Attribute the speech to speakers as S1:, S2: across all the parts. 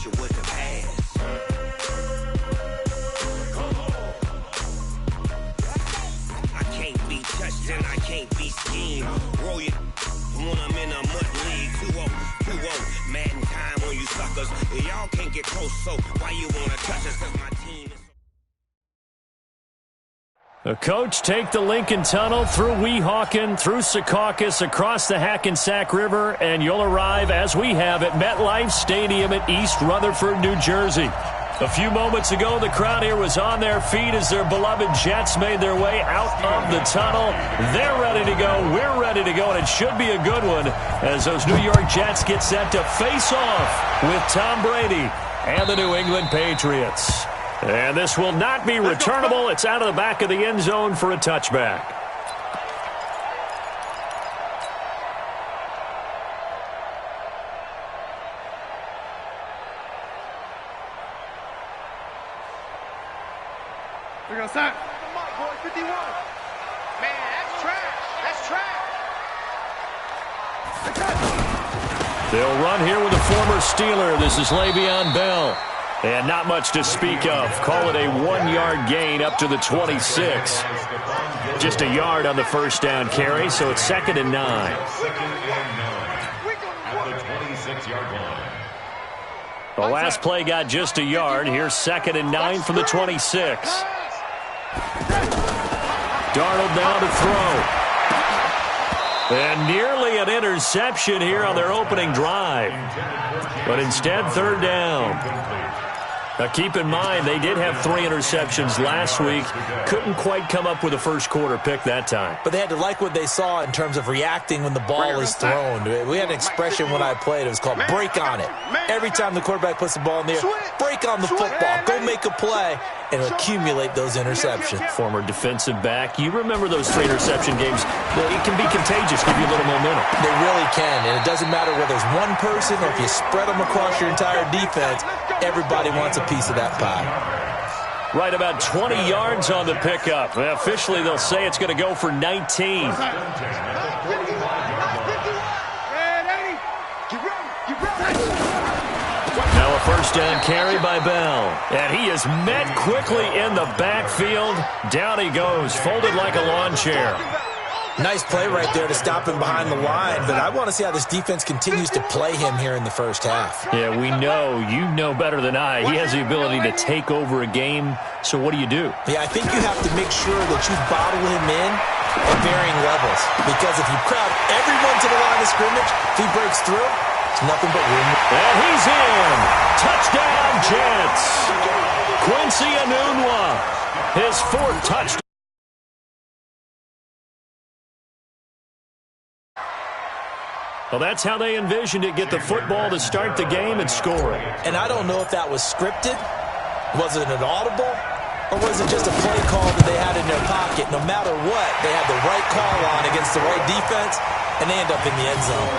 S1: you with the pass. I can't be touched and I can't be schemed. Roll you when I'm in a mud league. 2-0, 2-0. Madden time on you suckers. Y'all can't get close, so why you wanna touch us? 'Cause my team is...
S2: The coach take the Lincoln Tunnel through Weehawken, through Secaucus, across the Hackensack River, and you'll arrive, as we have, at MetLife Stadium at East Rutherford, New Jersey. A few moments ago, the crowd here was on their feet as their beloved Jets made their way out of the tunnel. They're ready to go. We're ready to go, and it should be a good one as those New York Jets get set to face off with Tom Brady and the New England Patriots. And this will not be returnable. It's out of the back of the end zone for a touchback.
S3: Here goes Sam.
S4: 51. Man, that's trash. That's trash.
S2: They'll run here with a former Steeler. This is Le'Veon Bell. And not much to speak of. Call it a 1-yard gain up to the 26. Just a yard on the first down carry, so it's 2nd and 9.
S5: At the 26-yard line.
S2: The last play got just a yard. Here's 2nd and 9 from the 26. Darnold now to throw. And nearly an interception here on their opening drive. But instead, 3rd down. Now, keep in mind, they did have 3 interceptions last week. Couldn't quite come up with a first-quarter pick that time.
S6: But they had to like what they saw in terms of reacting when the ball is thrown. We had an expression when I played. It was called break on it. Every time the quarterback puts the ball in the air, break on the football. Go make a play and accumulate those interceptions.
S2: Former defensive back. You remember those 3 interception games. It can be contagious, give you a little momentum.
S6: They really can, and it doesn't matter whether it's one person or if you spread them across your entire defense. Everybody wants a piece of that pie.
S2: Right about 20 yards on the pickup. Officially, they'll say it's going to go for 19. Now a first down carry by Bell. And he is met quickly in the backfield. Down he goes, folded like a lawn chair.
S6: Nice play right there to stop him behind the line, but I want to see how this defense continues to play him here in the first half.
S2: Yeah, we know. You know better than I. He has the ability to take over a game, so what do you do?
S6: Yeah, I think you have to make sure that you bottle him in at varying levels, because if you crowd everyone to the line of scrimmage, if he breaks through, it's nothing but room.
S2: And he's in. Touchdown, Jets. Quincy Enunwa, his 4th touchdown. Well, that's how they envisioned it, get the football to start the game and score it.
S6: And I don't know if that was scripted. Was it an audible? Or was it just a play call that they had in their pocket? No matter what, they had the right call on against the right defense, and they end up in the end zone.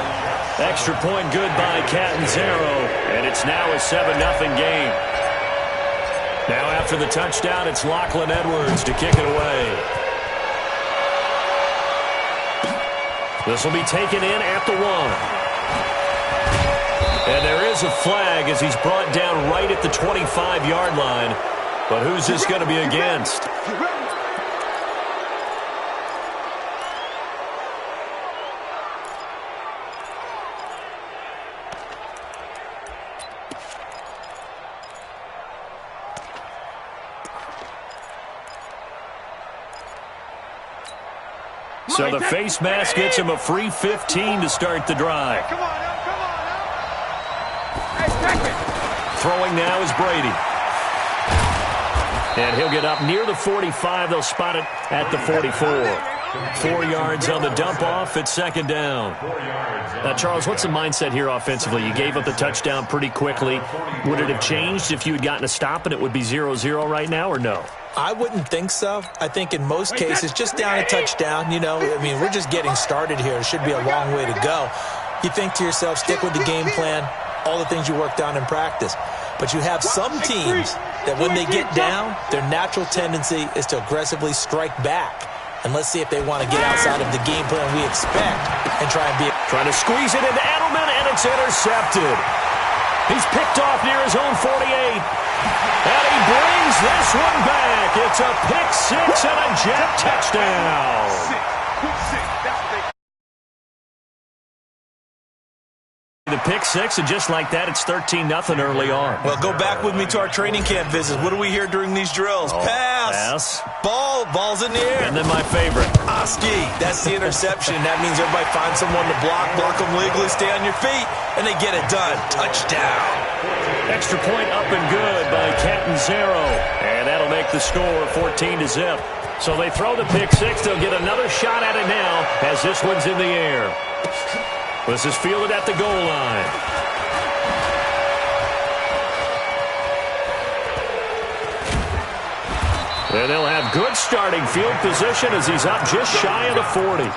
S2: Extra point good by Catanzaro, and it's now a 7-0 game. Now after the touchdown, it's Lachlan Edwards to kick it away. This will be taken in at the 1. And there is a flag as he's brought down right at the 25-yard line. But who's this going to be against? So the face mask gets him a free 15 to start the drive.
S4: Come on now, come on now. Hey, stack it.
S2: Throwing now is Brady. And he'll get up near the 45. They'll spot it at the 44. 4 yards on the dump off. It's 2nd down. Now, Charles, what's the mindset here offensively? You gave up the touchdown pretty quickly. Would it have changed if you had gotten a stop and it would be 0-0 right now, or no?
S6: I wouldn't think so. I think in most cases, just down a touchdown, you know, I mean, we're just getting started here. It should be a long way to go. You think to yourself, stick with the game plan, all the things you worked on in practice. But you have some teams that when they get down, their natural tendency is to aggressively strike back. And let's see if they want to get outside of the game plan we expect and try and be...
S2: Trying to squeeze it into Edelman, and it's intercepted. He's picked off near his one back. It's a pick six and a jet touchdown. The pick six, and just like that, it's 13-0 early on.
S6: Well, go back with me to our training camp visits. What do we hear during these drills? Pass. Ball's in the air.
S2: And then my favorite.
S6: Oski. That's the interception. That means everybody finds someone to block them legally, stay on your feet, and they get it done. Touchdown.
S2: Extra point up and good by Catanzaro. And that'll make the score 14-0. So they throw the pick six. They'll get another shot at it now as this one's in the air. This is fielded at the goal line. And they'll have good starting field position as he's up just shy of the 40.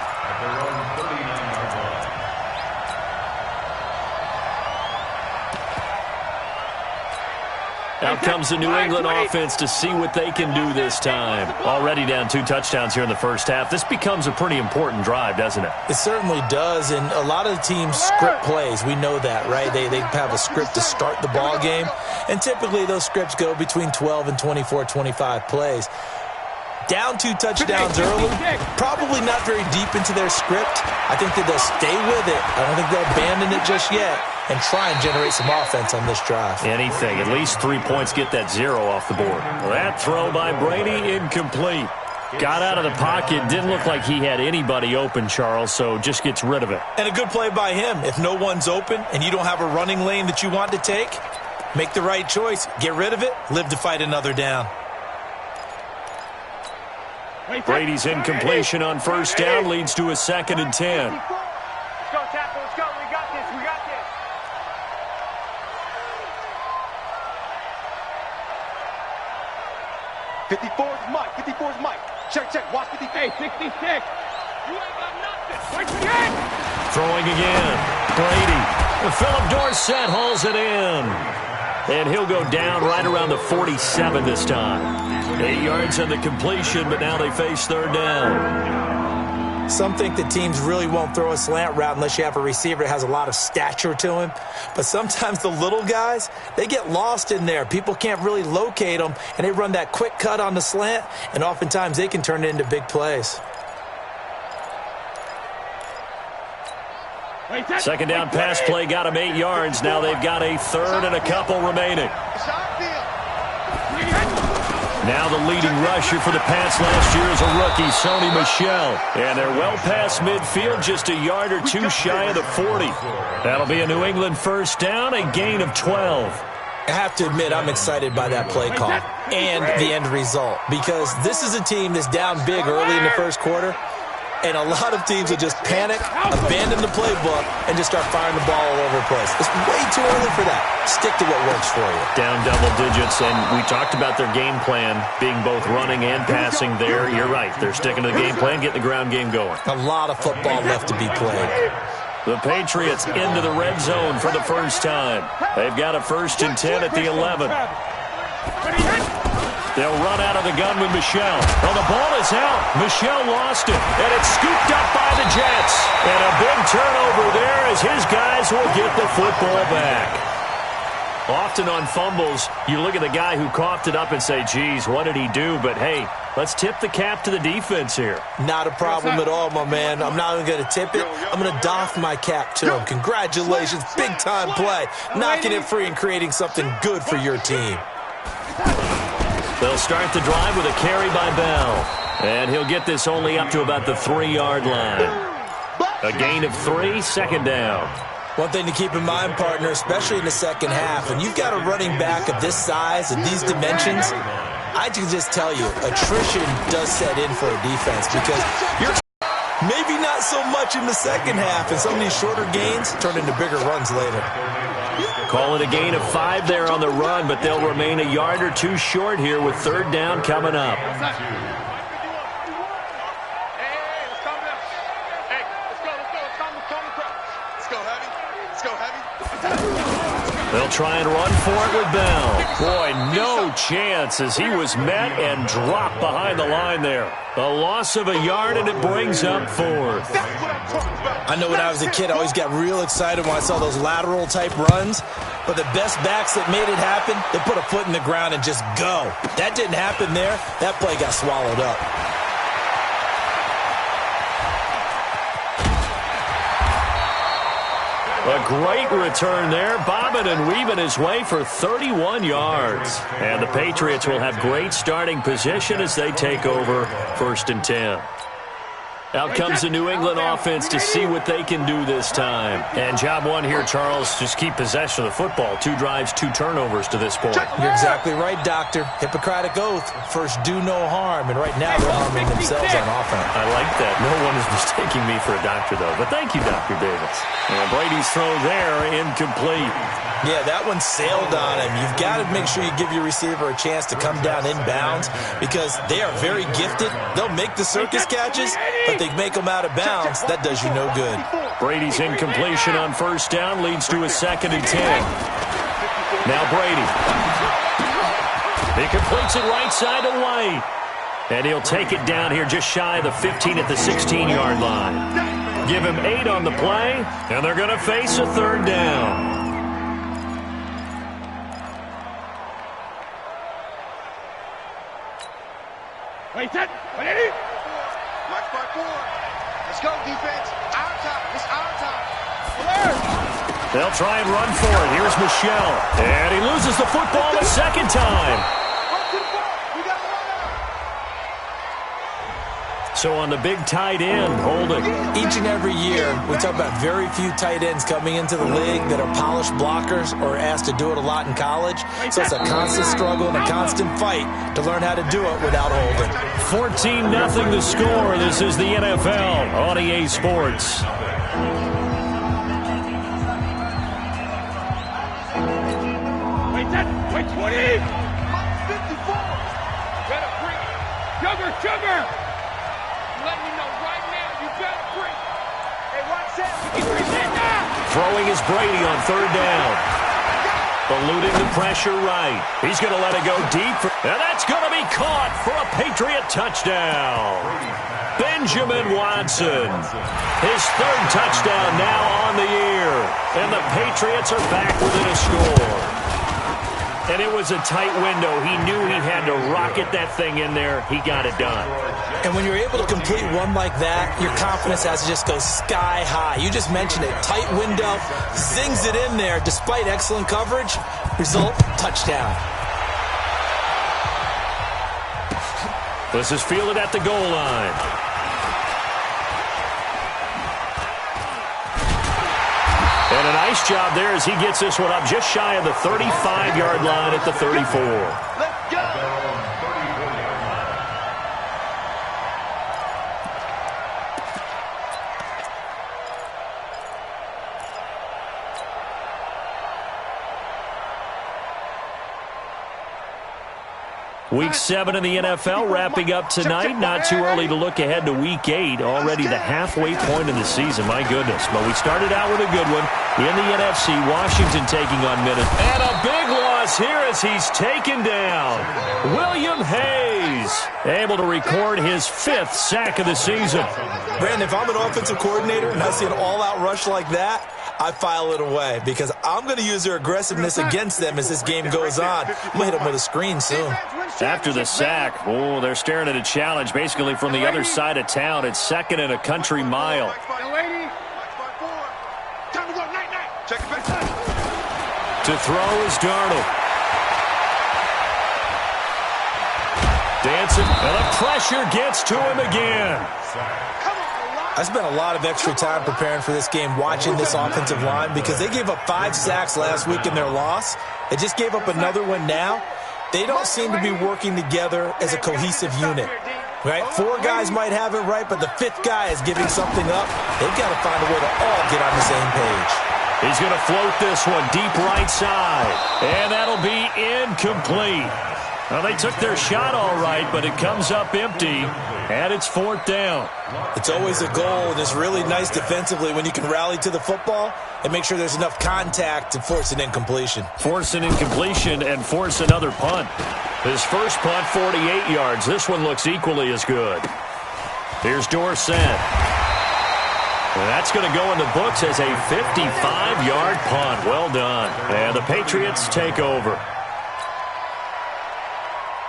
S2: Out comes the New England offense to see what they can do this time. Already down 2 touchdowns here in the first half. This becomes a pretty important drive, doesn't it?
S6: It certainly does, and a lot of the teams script plays. We know that, right? They have a script to start the ball game, and typically those scripts go between 12 and 24, 25 plays. Down 2 touchdowns early, probably not very deep into their script. I think that they'll stay with it. I don't think they'll abandon it just yet and try and generate some offense on this drive.
S2: Anything. At least 3 points, get that 0 off the board. That throw by Brady, incomplete. Got out of the pocket. Didn't look like he had anybody open, Charles, so just gets rid of it.
S6: And a good play by him. If no one's open and you don't have a running lane that you want to take, make the right choice. Get rid of it. Live to fight another down.
S2: Brady's incompletion on first down leads to a 2nd and 10.
S4: Let's go, Tackle. Let's go. We got this. We got this. '54's Mike. 54's Mike. Check. Watch 50. Hey, 66. You ain't got nothing.
S2: Throwing again. Brady. Philip Dorsett hauls it in. And he'll go down right around the 47 this time. 8 yards on the completion, but now they face 3rd down.
S6: Some think that teams really won't throw a slant route unless you have a receiver that has a lot of stature to him. But sometimes the little guys, they get lost in there. People can't really locate them, and they run that quick cut on the slant, and oftentimes they can turn it into big plays.
S2: 2nd down pass play got him 8 yards. Now they've got a 3rd and a couple remaining. Now the leading rusher for the Pats last year is a rookie, Sony Michel. And they're well past midfield, just a yard or 2 shy of the 40. That'll be a New England 1st down, a gain of 12.
S6: I have to admit, I'm excited by that play call and the end result, because this is a team that's down big early in the first quarter. And a lot of teams will just panic, abandon the playbook, and just start firing the ball all over the place. It's way too early for that. Stick to what works for you.
S2: Down double digits, and we talked about their game plan being both running and passing there. You're right. They're sticking to the game plan, getting the ground game going.
S6: A lot of football left to be played.
S2: The Patriots into the red zone for the first time. They've got a 1st and 10 at the 11. They'll run out of the gun with Michel. Oh, the ball is out. Michel lost it, and it's scooped up by the Jets. And a big turnover there as his guys will get the football back. Often on fumbles, you look at the guy who coughed it up and say, geez, what did he do? But, hey, let's tip the cap to the defense here.
S6: Not a problem at all, my man. I'm not even going to tip it. I'm going to doff my cap to him. Congratulations. Big-time play. Knocking it free and creating something good for your team.
S2: They'll start the drive with a carry by Bell. And he'll get this only up to about the 3-yard line. A gain of 3, 2nd down.
S6: One thing to keep in mind, partner, especially in the second half, when you've got a running back of this size and these dimensions, I can just tell you, attrition does set in for a defense, because you're maybe not so much in the second half, and some of these shorter gains turn into bigger runs later.
S2: Call it a gain of 5 there on the run, but they'll remain a yard or 2 short here with 3rd down coming up. They'll try and run for it with Bell. Boy, no chance as he was met and dropped behind the line there. A loss of a yard, and it brings up fourth.
S6: I know when I was a kid, I always got real excited when I saw those lateral-type runs. But the best backs that made it happen, they put a foot in the ground and just go. That didn't happen there. That play got swallowed up.
S2: A great return there, bobbing and weaving his way for 31 yards. And the Patriots will have great starting position as they take over 1st and 10. Out comes the New England offense to see what they can do this time. And job one here, Charles, just keep possession of the football. 2 drives, 2 turnovers to this point.
S6: You're exactly right, Doctor. Hippocratic oath. First, do no harm. And right now, they're harming themselves on offense.
S2: I like that. No one is mistaking me for a doctor, though. But thank you, Dr. Davis. And Brady's throw there, incomplete.
S6: Yeah, that one sailed on him. You've got to make sure you give your receiver a chance to come down inbounds because they are very gifted. They'll make the circus catches, but they make them out of bounds. That does you no good.
S2: Brady's incompletion on 1st down leads to a 2nd and 10. Now Brady. He completes it right side to White. And he'll take it down here just shy of the 15 at the 16-yard line. Give him 8 on the play, and they're going to face a 3rd down.
S4: Wait, set. Ready? Watch by 4. Let's go, defense. Our time. It's our time.
S2: They'll try and run for it. Here's Michelle. And he loses the football a 2nd time. So on the big tight end, holding.
S6: Each and every year, we talk about very few tight ends coming into the league that are polished blockers or asked to do it a lot in college. So it's a constant struggle and a constant fight to learn how to do it without holding.
S2: 14-0 the score. This is the NFL on EA Sports.
S4: Wait, 20. 54. Better bring it. Sugar. Let me know right now. You better bring it. Hey, watch that.
S2: Throwing is Brady on 3rd down. Eluding the pressure right. He's going to let it go deep. And that's going to be caught for a Patriot touchdown. Benjamin Watson. His 3rd touchdown now on the year. And the Patriots are back within a score. And it was a tight window. He knew he had to rocket that thing in there. He got it done.
S6: And when you're able to complete one like that, your confidence has to just go sky high. You just mentioned it. Tight window, zings it in there despite excellent coverage. Result, touchdown.
S2: This is fielded at the goal line. And a nice job there as he gets this one up just shy of the 35-yard line at the 34.
S4: Let's go.
S2: Week 7 in the NFL wrapping up tonight. Not too early to look ahead to Week 8. Already the halfway point of the season. My goodness. But we started out with a good one in the NFC. Washington taking on Minnesota. And a big loss here as he's taken down. William Hayes able to record his 5th sack of the season.
S6: Brandon, if I'm an offensive coordinator and I see an all-out rush like that, I file it away because I'm going to use their aggressiveness against them as this game goes on. I'm going to hit them with a screen soon.
S2: After the sack, oh, they're staring at a challenge basically from the other side of town. It's 2nd and a country mile. To throw is Darnold. Dancing, and the pressure gets to him again.
S6: I spent a lot of extra time preparing for this game, watching this offensive line, because they gave up 5 sacks last week in their loss. They just gave up another one now. They don't seem to be working together as a cohesive unit. Right? 4 guys might have it right, but the 5th guy is giving something up. They've got to find a way to all get on the same page.
S2: He's going to float this one deep right side, and that'll be incomplete. Well, they took their shot all right, but it comes up empty, and it's 4th down.
S6: It's always a goal, and it's really nice defensively when you can rally to the football and make sure there's enough contact to force an incompletion.
S2: Force an incompletion and force another punt. His first punt, 48 yards. This one looks equally as good. Here's Dorsett. That's going to go in the books as a 55-yard punt. Well done. And the Patriots take over.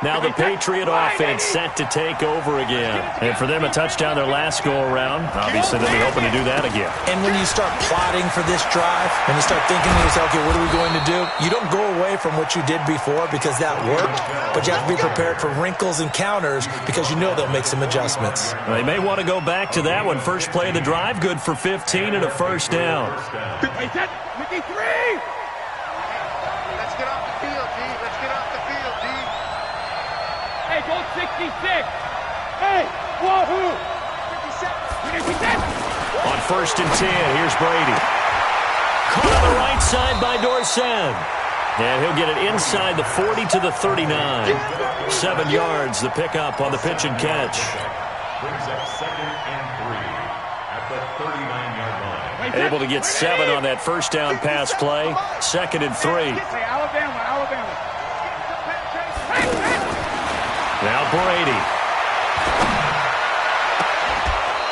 S2: Now the Patriot offense set to take over again. And for them, a touchdown their last go-around. Obviously, they'll be hoping to do that again.
S6: And when you start plotting for this drive, and you start thinking to yourself, okay, what are we going to do? You don't go away from what you did before because that worked, but you have to be prepared for wrinkles and counters because you know they'll make some adjustments.
S2: They may want to go back to that one. First play of the drive, good for 15 and a first down.
S4: 53! Let's get off the field, D. Let's get off the field, D. Hey, go 66. Hey, wahoo! 57.
S2: On 1st and 10, here's Brady. Caught on the right side by Dorsett. And he'll get it inside the 40 to the 39. 7 yards, the pickup on the pitch and catch.
S5: Brings up 2nd and 3 at the 39-yard line.
S2: Able to get 7 on that first down pass play. 2nd and 3.
S4: Hey, Alabama.
S2: Now Brady.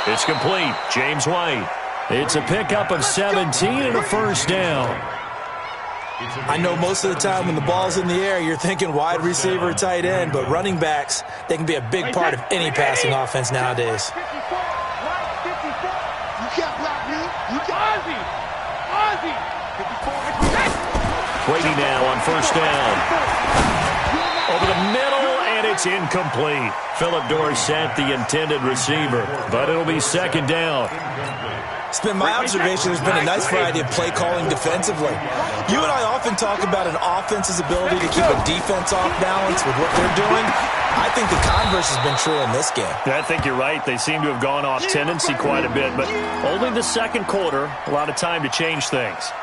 S2: It's complete. James White. It's a pickup of 17 and a first down.
S6: I know most of the time when the ball's in the air, you're thinking wide receiver, tight end, but running backs, they can be a big part of any passing offense nowadays.
S4: 54. You can't block me. You can't. Ozzy. 54.
S2: Brady now on first down. Over the middle, and it's incomplete. Philip Dorsett, the intended receiver, but it'll be 2nd down.
S6: It's been my observation there's been a nice variety of play calling defensively. You and I often talk about an offense's ability to keep a defense off balance with what they're doing. I think the converse has been true in this game.
S2: I think you're right. They seem to have gone off tendency quite a bit, but only the second quarter, a lot of time to change things.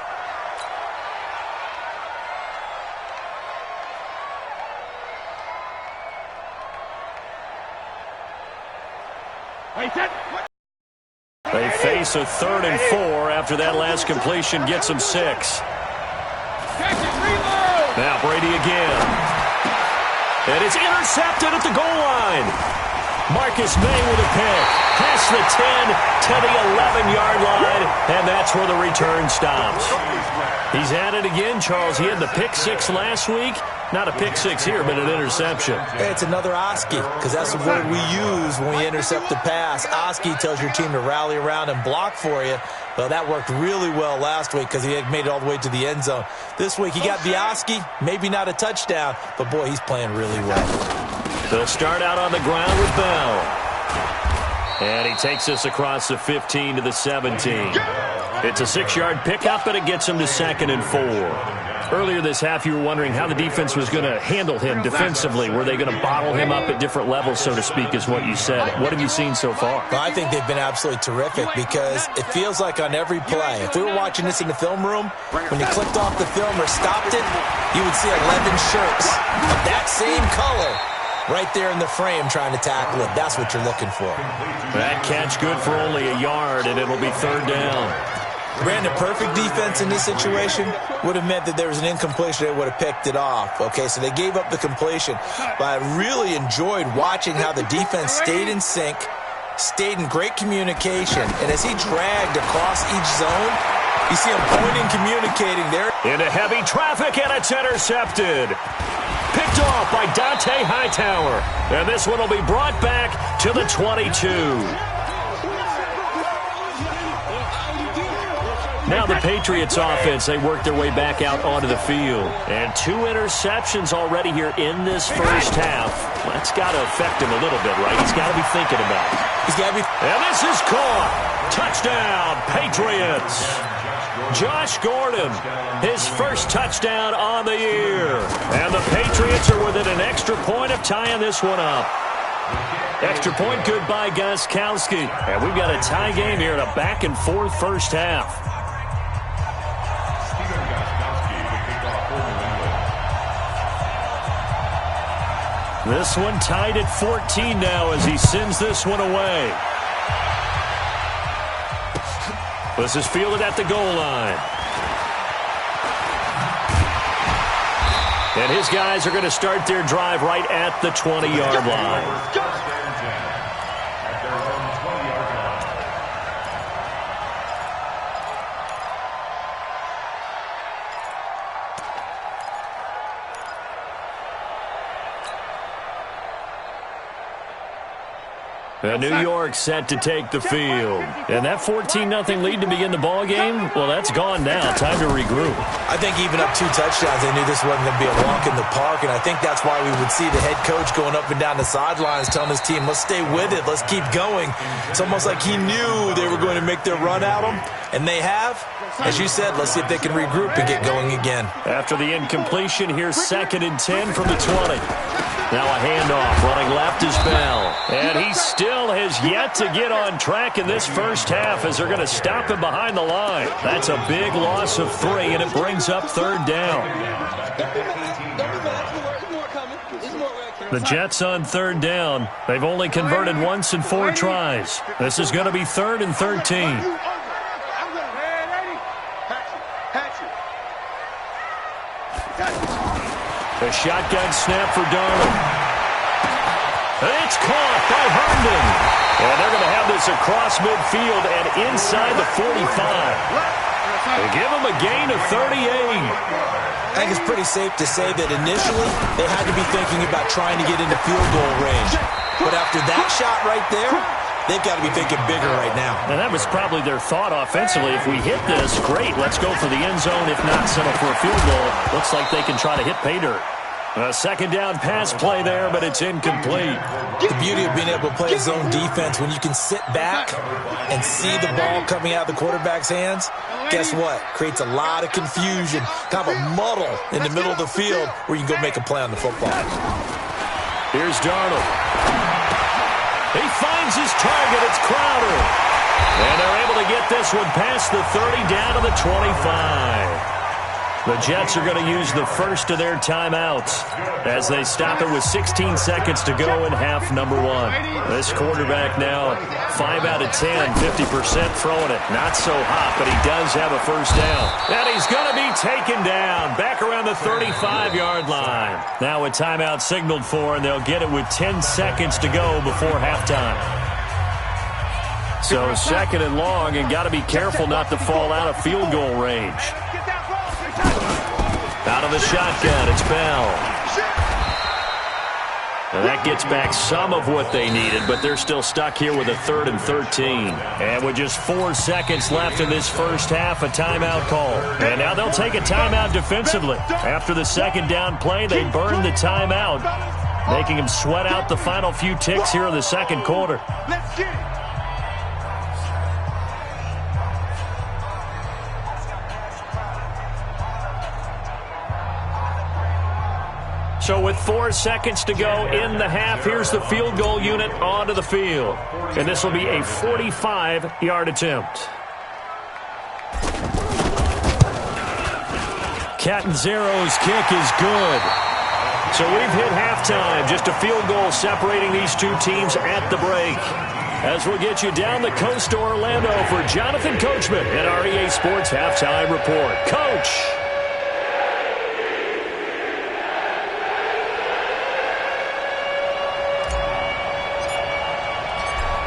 S2: They face a 3rd and 4 after that last completion gets them 6. Now Brady again. And it's intercepted at the goal line. Marcus May with a pick. Past the 10 to the 11-yard line, and that's where the return stops. He's at it again, Charles. He had the pick 6 last week. Not a pick 6 here, but an interception.
S6: Hey, it's another Oski, because that's the word we use when we intercept the pass. Oski tells your team to rally around and block for you. Well, that worked really well last week because he had made it all the way to the end zone. This week, he got the Oski, maybe not a touchdown, but, boy, he's playing really well.
S2: They'll start out on the ground with Bell. And he takes us across the 15 to the 17. It's a 6-yard pickup, and it gets him to 2nd and 4. Earlier this half, you were wondering how the defense was going to handle him defensively. Were they going to bottle him up at different levels, so to speak, is what you said. What have you seen so far?
S6: Well, I think they've been absolutely terrific because it feels like on every play, if we were watching this in the film room, when you clicked off the film or stopped it, you would see 11 shirts of that same color right there in the frame trying to tackle it. That's what you're looking for.
S2: That catch good for only a yard, and it'll be 3rd down.
S6: Brandon, perfect defense in this situation would have meant that there was an incompletion. They would have picked it off. Okay, so they gave up the completion. But I really enjoyed watching how the defense stayed in sync, stayed in great communication. And as he dragged across each zone, you see him pointing, communicating there.
S2: Into heavy traffic, and it's intercepted. Picked off by Dante Hightower. And this one will be brought back to the 22. Now the Patriots offense, they work their way back out onto the field. And 2 interceptions already here in this first half. That's got to affect him a little bit, right? He's got to be thinking about it.
S6: He's got to be.
S2: And this is caught. Touchdown, Patriots. Josh Gordon, his first touchdown on the year. And the Patriots are within an extra point of tying this one up. Extra point good by Gostkowski. And we've got a tie game here in a back-and-forth first half. This one tied at 14 now as he sends this one away. This is fielded at the goal line. And his guys are going to start their drive right at the 20-yard line. And New York set to take the field. And that 14-0 lead to begin the ball game, well, that's gone now. Time to regroup.
S6: I think even up 2 touchdowns, they knew this wasn't going to be a walk in the park, and I think that's why we would see the head coach going up and down the sidelines telling his team, let's stay with it, let's keep going. It's almost like he knew they were going to make their run at him, and they have. As you said, let's see if they can regroup and get going again.
S2: After the incompletion, here's 2nd and 10 from the 20. Now a handoff. Running left is Bell. And he still has yet to get on track in this first half as they're going to stop him behind the line. That's a big loss of 3, and it brings up 3rd down. The Jets on 3rd down. They've only converted once in 4 tries. This is going to be 3rd and 13. A shotgun snap for Darnold. It's caught by Herndon. And they're going to have this across midfield and inside the 45. They give him a gain of 38.
S6: I think it's pretty safe to say that initially they had to be thinking about trying to get into field goal range. But after that shot right there, they've got to be thinking bigger right now.
S2: And that was probably their thought offensively. If we hit this, great, let's go for the end zone. If not, settle for a field goal. Looks like they can try to hit pay dirt. A 2nd down pass play there, but it's incomplete.
S6: The beauty of being able to play zone defense, when you can sit back and see the ball coming out of the quarterback's hands, guess what? Creates a lot of confusion, kind of a muddle in the middle of the field where you can go make a play on the football.
S2: Here's Darnold. He finds his target. It's Crowder. And they're able to get this one past the 30 down to the 25. The Jets are going to use the first of their timeouts as they stop it with 16 seconds to go in half number 1. This quarterback now 5 out of 10, 50% throwing it. Not so hot, but he does have a first down. And he's going to be taken down back around the 35-yard line. Now a timeout signaled for, and they'll get it with 10 seconds to go before halftime. So 2nd and long, and got to be careful not to fall out of field goal range. Out of the shotgun, it's Bell. And that gets back some of what they needed, but they're still stuck here with a 3rd and 13. And with just 4 seconds left in this first half, a timeout call. And now they'll take a timeout defensively. After the 2nd down play, they burn the timeout, making them sweat out the final few ticks here in the 2nd quarter.
S4: Let's get it.
S2: So with 4 seconds to go in the half, here's the field goal unit onto the field. And this will be a 45-yard attempt. Catanzaro's kick is good. So we've hit halftime. Just a field goal separating these two teams at the break. As we'll get you down the coast to Orlando for Jonathan Coachman at our EA Sports Halftime Report. Coach.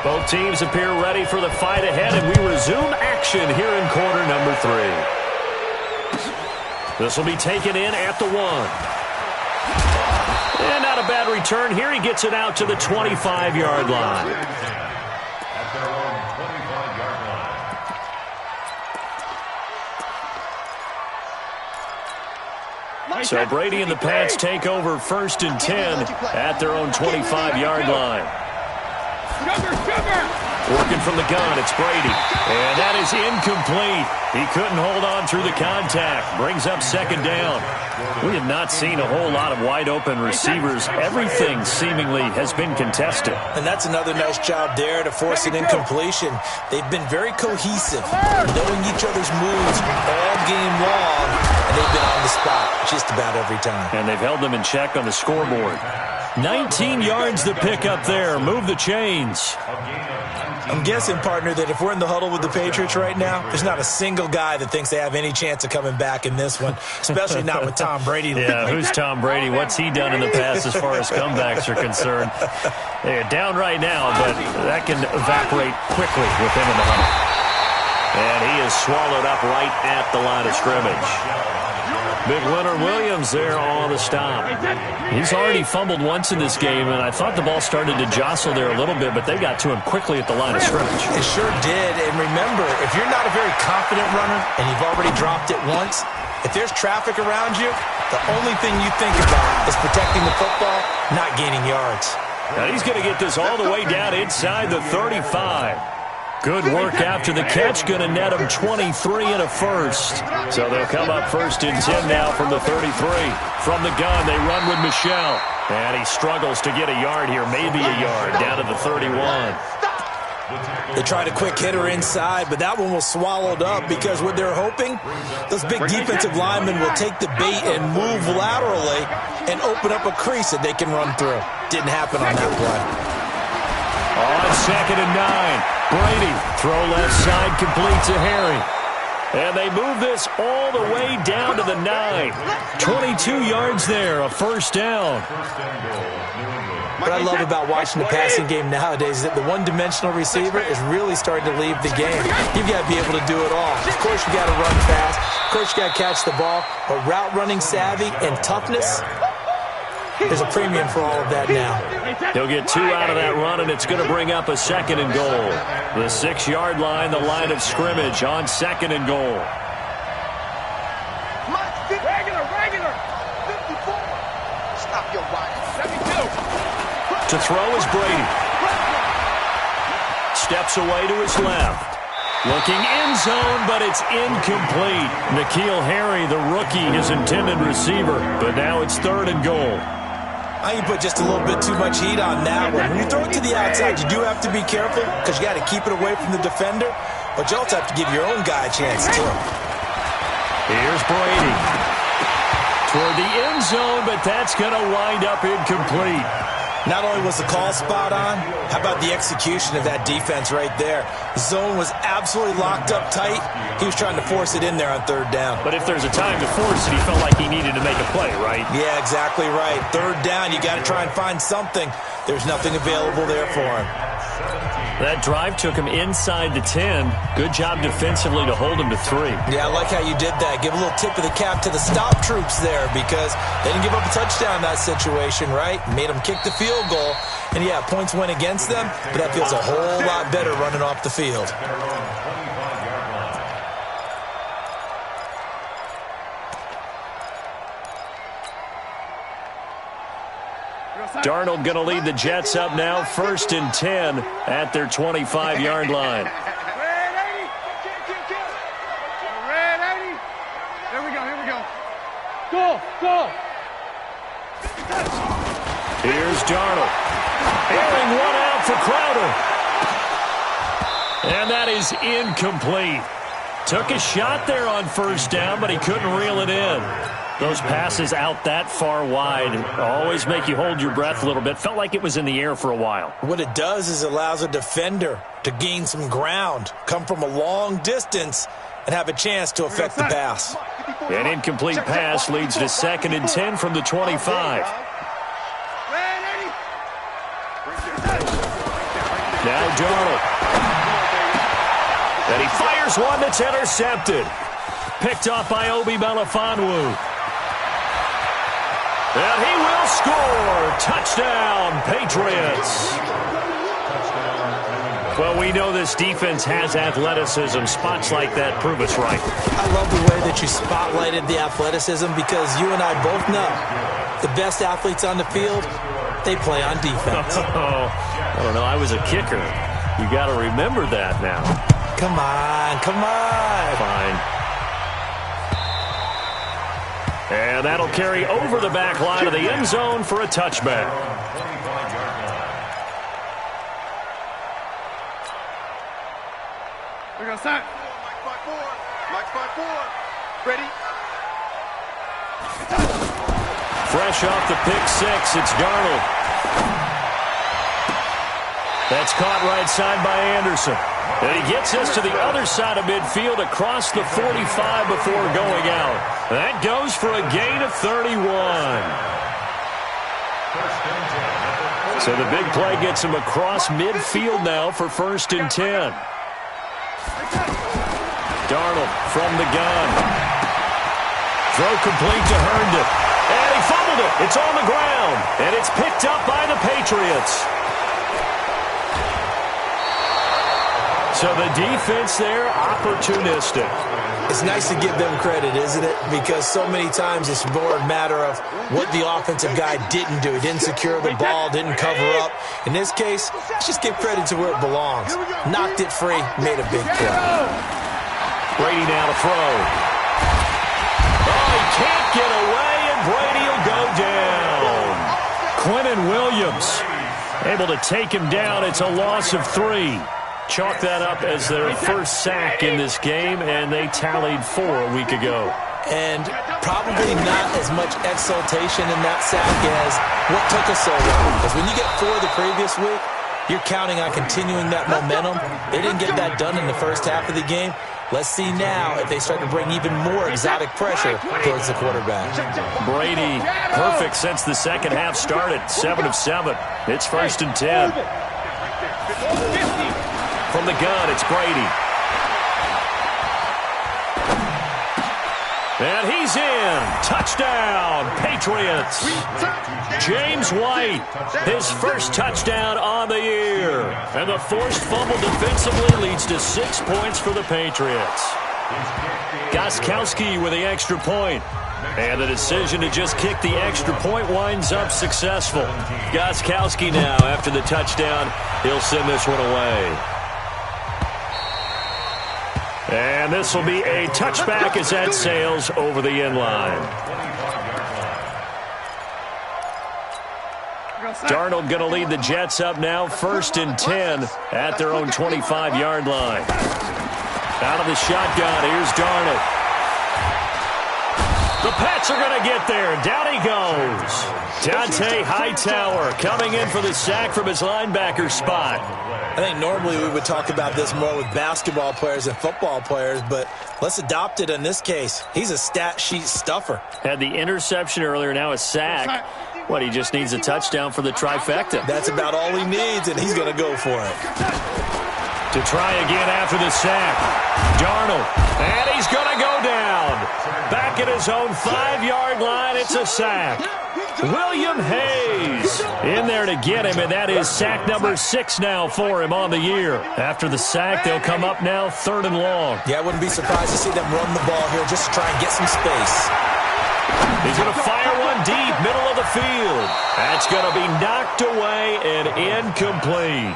S2: Both teams appear ready for the fight ahead, and we resume action here in quarter number 3. This will be taken in at the 1. And not a bad return here. He gets it out to the 25-yard line.
S5: At their own 25-yard line.
S2: So Brady and the Pats take over 1st and 10 at their own 25-yard line. Working from the gun, it's Brady. And that is incomplete. He couldn't hold on through the contact. Brings up 2nd down. We have not seen a whole lot of wide-open receivers. Everything seemingly has been contested.
S6: And that's another nice job there to force an incompletion. They've been very cohesive, knowing each other's moves all game long, and they've been on the spot just about every time.
S2: And they've held them in check on the scoreboard. 19 yards to pick up there. Move the chains.
S6: I'm guessing, partner, that if we're in the huddle with the Patriots right now, there's not a single guy that thinks they have any chance of coming back in this one, especially not with Tom Brady.
S2: Yeah, who's Tom Brady? What's he done in the past as far as comebacks are concerned? They're down right now, but that can evaporate quickly with him in the huddle. And he is swallowed up right at the line of scrimmage. Big Leonard Williams there on the stop. He's already fumbled once in this game, and I thought the ball started to jostle there a little bit, but they got to him quickly at the line of scrimmage.
S6: It sure did. And remember, if you're not a very confident runner and you've already dropped it once, if there's traffic around you, the only thing you think about is protecting the football, not gaining yards.
S2: Now he's going to get this all the way down inside the 35. Good work after the catch. Going to net him 23 and a first. So they'll come up 1st and 10 now from the 33. From the gun, they run with Michel. And he struggles to get a yard here, maybe a yard, down to the 31.
S6: They tried a quick hitter inside, but that one was swallowed up because what they're hoping, those big defensive linemen will take the bait and move laterally and open up a crease that they can run through. Didn't happen on that play.
S2: On 2nd and 9. Brady, throw left side, complete to Harry. And they move this all the way down to the 9. 22 yards there, a first down.
S6: What I love about watching the passing game nowadays is that the one-dimensional receiver is really starting to leave the game. You've got to be able to do it all. Of course, you got to run fast. Of course, you got to catch the ball. But route running savvy and toughness, there's a premium for all of that now.
S2: He'll get 2 out of that run, and it's going to bring up a 2nd and goal. The 6-yard line, the line of scrimmage on 2nd and goal.
S4: Regular. 54. Stop your body. 72.
S2: To throw is Brady. Steps away to his left. Looking end zone, but it's incomplete. N'Keal Harry, the rookie, his intended receiver. But now it's 3rd and goal.
S6: I think you put just a little bit too much heat on that one. When you throw it to the outside, you do have to be careful because you got to keep it away from the defender, but you also have to give your own guy a chance too.
S2: Here's Brady. Toward the end zone, but that's going to wind up incomplete.
S6: Not only was the call spot on, how about the execution of that defense right there? The zone was absolutely locked up tight. He was trying to force it in there on 3rd down.
S2: But if there's a time to force it, he felt like he needed to make a play, right?
S6: Yeah, exactly right. 3rd down, you got to try and find something. There's nothing available there for him.
S2: That drive took him inside the 10. Good job defensively to hold him to 3.
S6: Yeah, I like how you did that. Give a little tip of the cap to the stop troops there because they didn't give up a touchdown in that situation, right? Made them kick the field goal. And, yeah, points went against them, but that feels a whole lot better running off the field.
S2: Darnold going to lead the Jets up now, 1st and 10 at their 25-yard line.
S4: Red 80. Red 80. Here we go. Go.
S2: Here's Darnold. Airing one out for Crowder. And that is incomplete. Took a shot there on 1st down, but he couldn't reel it in. Those passes out that far wide always make you hold your breath a little bit. Felt like it was in the air for a while.
S6: What it does is it allows a defender to gain some ground, come from a long distance, and have a chance to affect the pass.
S2: An incomplete pass leads to 2nd and 10 from the 25. Now Darnold. And he fires one that's intercepted. Picked off by Obi Melifonwu. And he will score. Touchdown, Patriots. Well, we know this defense has athleticism. Spots like that prove us right.
S6: I love the way that you spotlighted the athleticism because you and I both know the best athletes on the field, they play on defense.
S2: Oh, I don't know. I was a kicker. You got to remember that now.
S6: Come on.
S2: Fine. And that'll carry over the back line of the end zone for a touchback.
S4: We're going to start. Mike 5-4. Ready?
S2: Fresh off the pick 6, it's Darnold. That's caught right side by Anderson. And he gets us to the other side of midfield across the 45 before going out. That goes for a gain of 31. So the big play gets him across midfield now for 1st and 10. Darnold from the gun. Throw complete to Herndon. And he fumbled it. It's on the ground. And it's picked up by the Patriots. So the defense there, opportunistic.
S6: It's nice to give them credit, isn't it? Because so many times it's more a matter of what the offensive guy didn't do. He didn't secure the ball, didn't cover up. In this case, let's just give credit to where it belongs. Knocked it free, made a big play.
S2: Brady now to throw. Oh, he can't get away, and Brady will go down. Quinnen Williams able to take him down. It's a loss of 3. Chalk that up as their first sack in this game, and they tallied 4 a week ago.
S6: And probably not as much exultation in that sack as what took us so long. Because when you get 4 the previous week, you're counting on continuing that momentum. They didn't get that done in the first half of the game. Let's see now if they start to bring even more exotic pressure towards the quarterback.
S2: Brady, perfect since the second half started. 7 of 7. It's 1st and 10. From the gun, it's Brady. And he's in. Touchdown, Patriots. James White, his first touchdown on the year. And the forced fumble defensively leads to 6 points for the Patriots. Gostkowski with the extra point. And the decision to just kick the extra point winds up successful. Gostkowski now, after the touchdown, he'll send this one away. And this will be a touchback as that sails over the end line. Darnold going to lead the Jets up now, 1st and 10 at their own 25-yard line. Out of the shotgun, here's Darnold. The Pats are going to get there. Down he goes. Dante Hightower coming in for the sack from his linebacker spot.
S6: I think normally we would talk about this more with basketball players and football players, but let's adopt it in this case. He's a stat sheet stuffer.
S2: Had the interception earlier, now a sack. What, he just needs a touchdown for the trifecta.
S6: That's about all he needs, and he's going to go for it.
S2: To try again after the sack. Darnold, and he's going to go down. Back at his own 5-yard line, it's a sack. William Hayes in there to get him, and that is sack number 6 now for him on the year. After the sack, they'll come up now 3rd and long.
S6: Yeah, I wouldn't be surprised to see them run the ball here just to try and get some space.
S2: He's going to fire one deep, middle of the field. That's going to be knocked away and incomplete.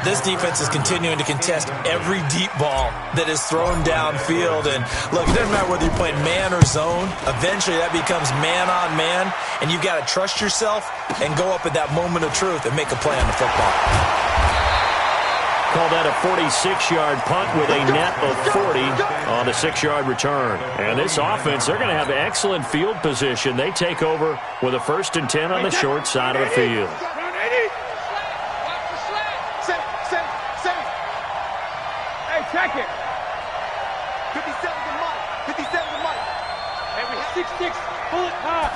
S6: This defense is continuing to contest every deep ball that is thrown downfield. And look, it doesn't matter whether you're playing man or zone. Eventually that becomes man on man, and you've got to trust yourself and go up at that moment of truth and make a play on the football.
S2: Call that a 46-yard punt with a net of 40 on a 6-yard return. And this offense, they're going to have excellent field position. They take over with a 1st and 10 on the short side of the field.
S4: Hey, check it. 57 to Mike. 57 to Mike. Hey, we have 6-6. Pull it high.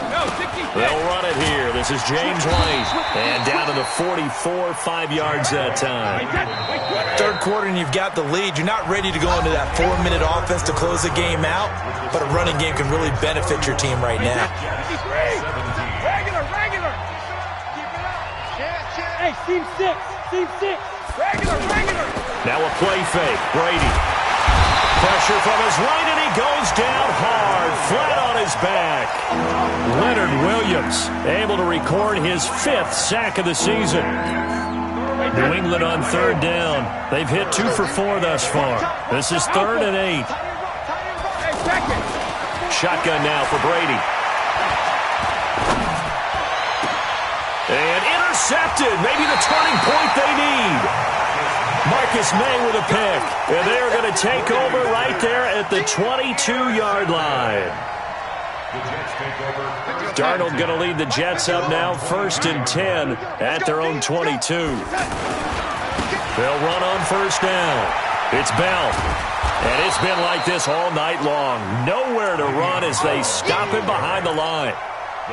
S4: No, 66.
S2: They'll run it here. This is James White. And down to the 44, 5 yards that time.
S6: 3rd quarter and you've got the lead. You're not ready to go into that 4-minute offense to close the game out, but a running game can really benefit your team right now.
S4: Regular. Hey, team 6. Regular.
S2: Now a play fake. Brady. Pressure from his right, and he goes down hard, flat on his back. Leonard Williams able to record his 5th sack of the season. New England on 3rd down. They've hit 2 for 4 thus far. This is 3rd and 8. Shotgun now for Brady. And intercepted. Maybe the turning point they need. Marcus May with a pick. And they are going to take over right there at the 22-yard line. Darnold going to lead the Jets up now, 1st and 10 at their own 22. They'll run on 1st down. It's Bell. And it's been like this all night long. Nowhere to run as they stop him behind the line.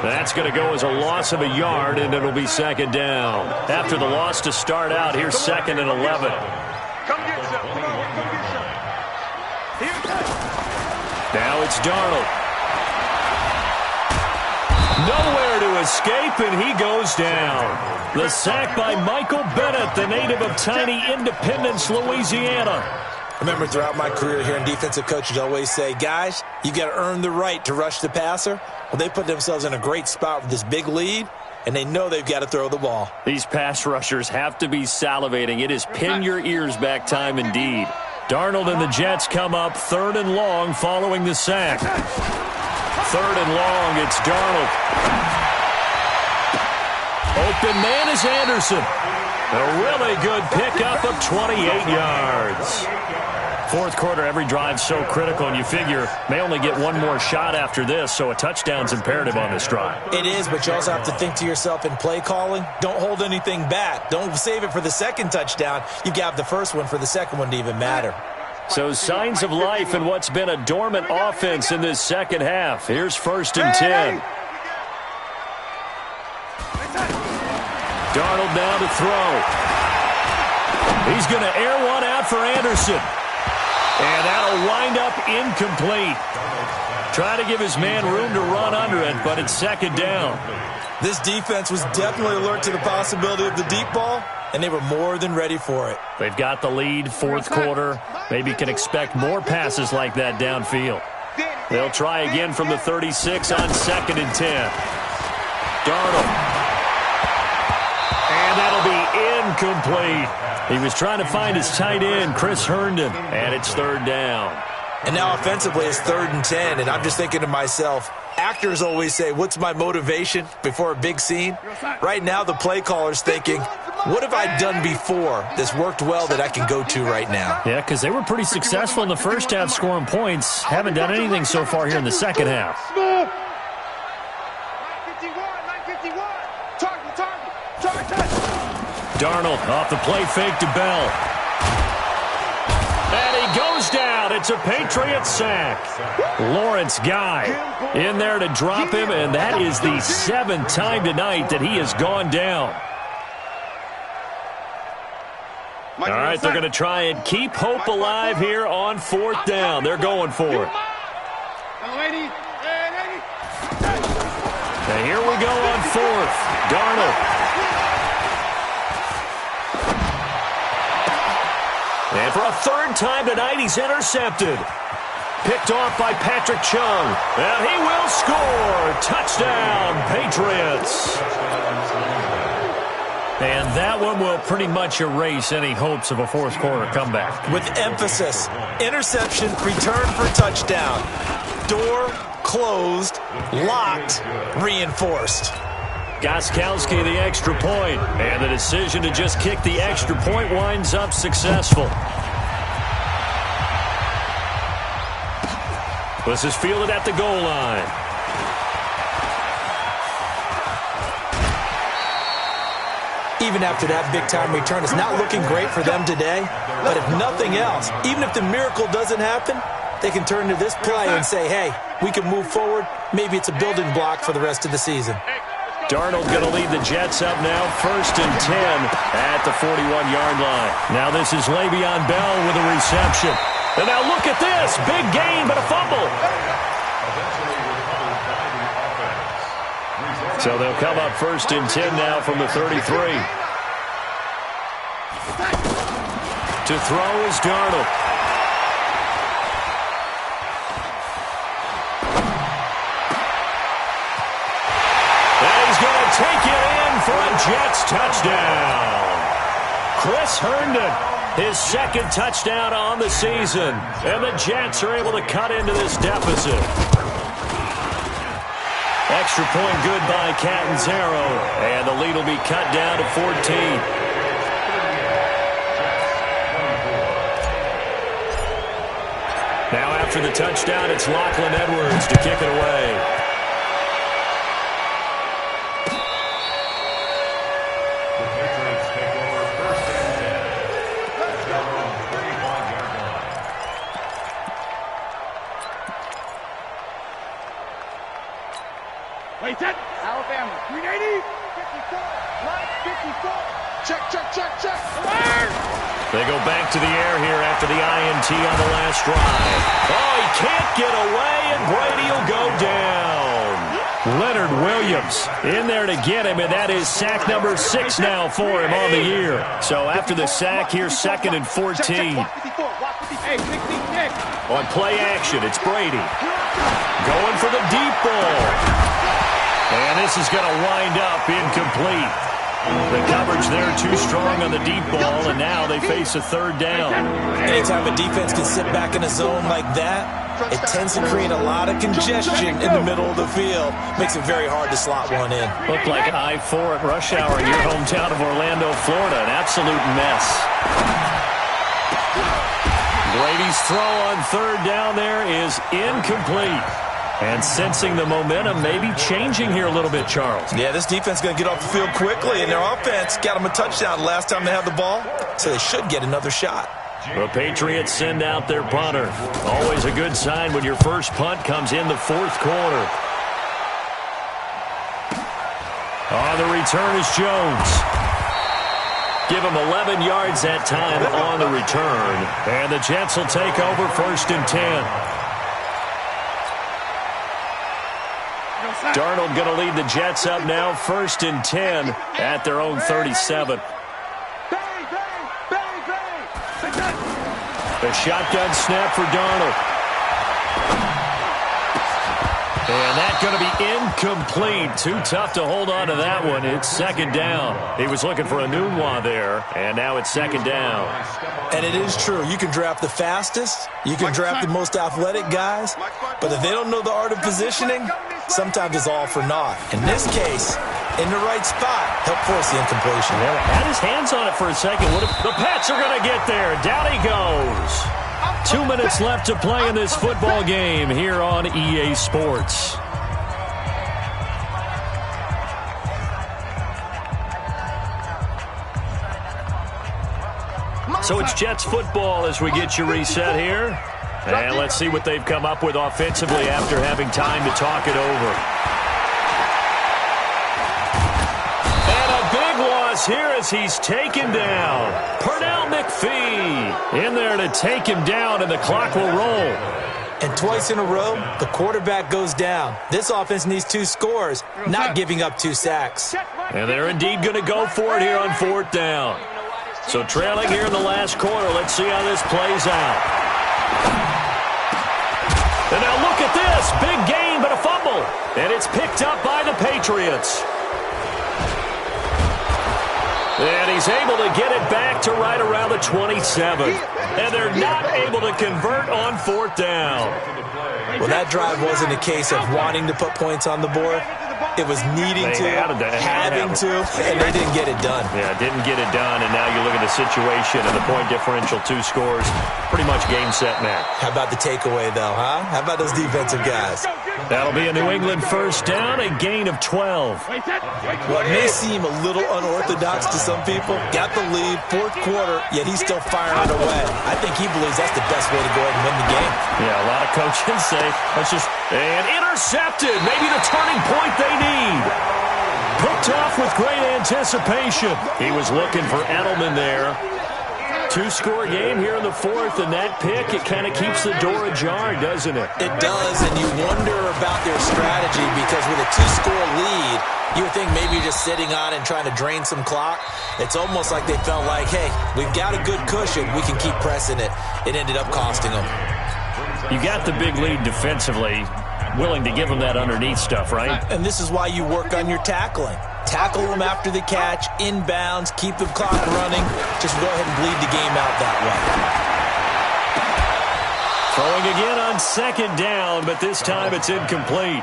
S2: That's going to go as a loss of a yard, and it'll be 2nd down. After the loss to start out, here's 2nd and 11. Now it's Darnold. Nowhere to escape, and he goes down. The sack by Michael Bennett, the native of tiny Independence, Louisiana.
S6: I remember throughout my career hearing defensive coaches always say, guys, you got to earn the right to rush the passer. Well, they put themselves in a great spot with this big lead, and they know they've got to throw the ball.
S2: These pass rushers have to be salivating. It is pin your ears back time indeed. Darnold and the Jets come up 3rd and long following the sack. 3rd and long, it's Darnold. Open man is Anderson. A really good pickup of 28 yards. 4th quarter, every drive's so critical, and you figure may only get one more shot after this, so a touchdown's imperative on this drive.
S6: It is, but you also have to think to yourself in play calling, don't hold anything back. Don't save it for the 2nd touchdown. You've got the 1st one for the 2nd one to even matter.
S2: So signs of life in what's been a dormant offense in this 2nd half. Here's 1st and 10. Darnold now to throw. He's going to air one out for Anderson. And that'll wind up incomplete. Try to give his man room to run under it, but it's 2nd down.
S6: This defense was definitely alert to the possibility of the deep ball, and they were more than ready for it.
S2: They've got the lead, 4th quarter. Maybe can expect more passes like that downfield. They'll try again from the 36 on 2nd and 10. Darnold. And that'll be incomplete. He was trying to find his tight end, Chris Herndon, and it's 3rd down.
S6: And now offensively it's 3rd and 10, and I'm just thinking to myself, actors always say, what's my motivation before a big scene? Right now the play caller's thinking, what have I done before that's worked well that I can go to right now?
S2: Yeah, because they were pretty successful in the 1st half scoring points. Haven't done anything so far here in the 2nd half.
S4: 951.
S2: Darnold off the play fake to Bell. And he goes down. It's a Patriots sack. Lawrence Guy in there to drop him, and that is the 7th time tonight that he has gone down. All right, they're going to try and keep hope alive here on 4th down. They're going for it. And here we go on 4th. Darnold. And for a 3rd time tonight, he's intercepted. Picked off by Patrick Chung. And he will score. Touchdown, Patriots. And that one will pretty much erase any hopes of a 4th quarter comeback.
S6: With emphasis, interception, return for touchdown. Door closed, locked, reinforced.
S2: Gostkowski the extra point, and the decision to just kick the extra point winds up successful. This is fielded at the goal line.
S6: Even after that big-time return, it's not looking great for them today. But if nothing else, even if the miracle doesn't happen, they can turn to this play and say, hey, we can move forward. Maybe it's a building block for the rest of the season.
S2: Darnold going to lead the Jets up now, 1st and 10 at the 41-yard line. Now this is Le'Veon Bell with a reception. And now look at this. Big gain, but a fumble. So they'll come up 1st and 10 now from the 33. To throw is Darnold. And he's going to take it in for a Jets touchdown. Chris Herndon, his 2nd touchdown on the season. And the Jets are able to cut into this deficit. Extra point good by Catanzaro, and the lead will be cut down to 14. Now after the touchdown, it's Lachlan Edwards to kick it away.
S4: camera. 380. 54. Line 54. Check, check, check, check.
S2: They go back to the air here after the INT on the last drive. Oh, he can't get away, and Brady will go down. Leonard Williams in there to get him, and that is sack number 6 now for him on the year. So after the sack, here's 2nd and 14. On play action, it's Brady. Going for the deep ball. And this is going to wind up incomplete. The coverage there too strong on the deep ball, and now they face a 3rd down.
S6: Anytime a defense can sit back in a zone like that, it tends to create a lot of congestion in the middle of the field. Makes it very hard to slot one in.
S2: Looked like I-4 at rush hour in your hometown of Orlando, Florida. An absolute mess. Brady's throw on 3rd down there is incomplete. And sensing the momentum, maybe changing here a little bit, Charles.
S6: Yeah, this defense is going to get off the field quickly, and their offense got them a touchdown last time they had the ball, so they should get another shot.
S2: The Patriots send out their punter. Always a good sign when your first punt comes in the 4th quarter. On the return is Jones. Give him 11 yards that time on the return. And the Jets will take over 1st and 10. Darnold going to lead the Jets up now, 1st and 10 at their own 37. The shotgun snap for Darnold. And that's going to be incomplete. Too tough to hold on to that one. It's 2nd down. He was looking for a Nunwa there, and now it's 2nd down.
S6: And it is true. You can draft the fastest. You can draft the most athletic guys. But if they don't know the art of positioning, sometimes it's all for naught. In this case, in the right spot, help force the incompletion.
S2: Yeah, had his hands on it for a second. The Pats are going to get there. Down he goes. 2 minutes left to play in this football game here on EA Sports. So it's Jets football as we get you reset here. And let's see what they've come up with offensively after having time to talk it over. And a big loss here as he's taken down. Pernell McPhee in there to take him down, and the clock will roll.
S6: And twice in a row, the quarterback goes down. This offense needs 2 scores, not giving up 2 sacks.
S2: And they're indeed going to go for it here on 4th down. So trailing here in the last quarter, let's see how this plays out. And now look at this. Big gain, but a fumble. And it's picked up by the Patriots. And he's able to get it back to right around the 27. And they're not able to convert on 4th down.
S6: Well, that drive wasn't a case of wanting to put points on the board. It was needing to, having to, and they didn't get it done.
S2: Yeah, didn't get it done, and now you look at the situation and the point differential, 2 scores, pretty much game, set, match.
S6: How about the takeaway, though, huh? How about those defensive guys?
S2: That'll be a New England 1st down, a gain of 12.
S6: What may seem a little unorthodox to some people, got the lead, 4th quarter, yet he's still firing it away. I think he believes that's the best way to go ahead and win the game.
S2: Yeah, a lot of coaches say, let's just... And intercepted, maybe the turning point they need. Picked off with great anticipation. He was looking for Edelman there. 2-score game here in the 4th, and that pick, it kind of keeps the door ajar, doesn't it?
S6: It does, and you wonder about their strategy because with a 2-score lead, you would think maybe you're just sitting on and trying to drain some clock. It's almost like they felt like, hey, we've got a good cushion. We can keep pressing it. It ended up costing them.
S2: You got the big lead defensively, willing to give them that underneath stuff, right?
S6: And this is why you work on your tackling. Tackle them after the catch, inbounds, keep the clock running. Just go ahead and bleed the game out that way.
S2: Throwing again on 2nd down, but this time it's incomplete.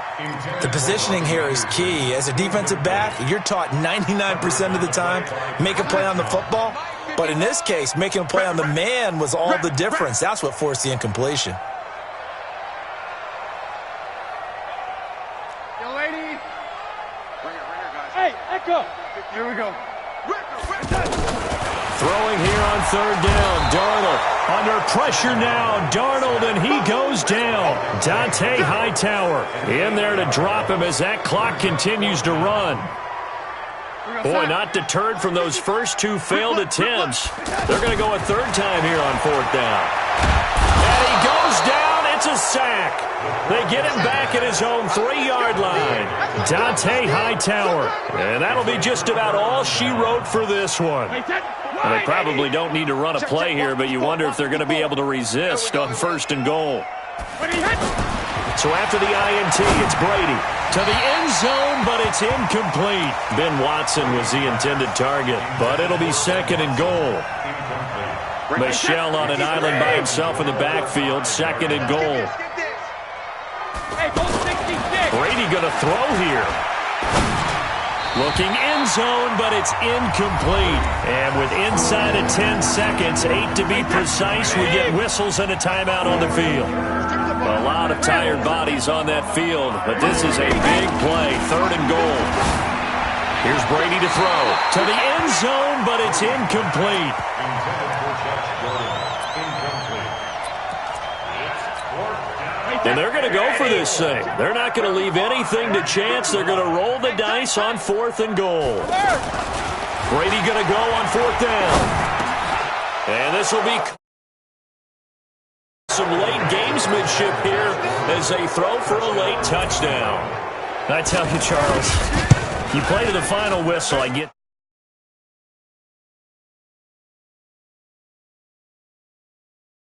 S6: The positioning here is key. As a defensive back, you're taught 99% of the time, make a play on the football. But in this case, making a play on the man was all the difference. That's what forced the incompletion.
S4: Hey, Echo. Here we go.
S2: 3 Throwing here on third down. Darnold under pressure now. Darnold, and he goes down. Dante Hightower in there to drop him as that clock continues to run. Boy, not deterred from those first two failed attempts. They're going to go a third time here on fourth down. And he goes down. It's a sack. They get him back at his own 3-yard line. Dante Hightower. And that'll be just about all she wrote for this one. Well, they probably don't need to run a play here, but you wonder if they're going to be able to resist on first and goal. So after the INT, it's Brady to the end zone, but it's incomplete. Ben Watson was the intended target, but it'll be second and goal. Michel on an island by himself in the backfield, second and goal. Brady going to throw here. Looking end zone, but it's incomplete. And with inside of 10 seconds, 8 to be precise, we get whistles and a timeout on the field. A lot of tired bodies on that field, but this is a big play, third and goal. Here's Brady to throw. To the end zone, but it's incomplete. And they're going to go for this thing. They're not going to leave anything to chance. They're going to roll the dice on fourth and goal. Brady going to go on fourth down. And this will be some late gamesmanship here as they throw for a late touchdown. I tell you, Charles, you play to the final whistle. I get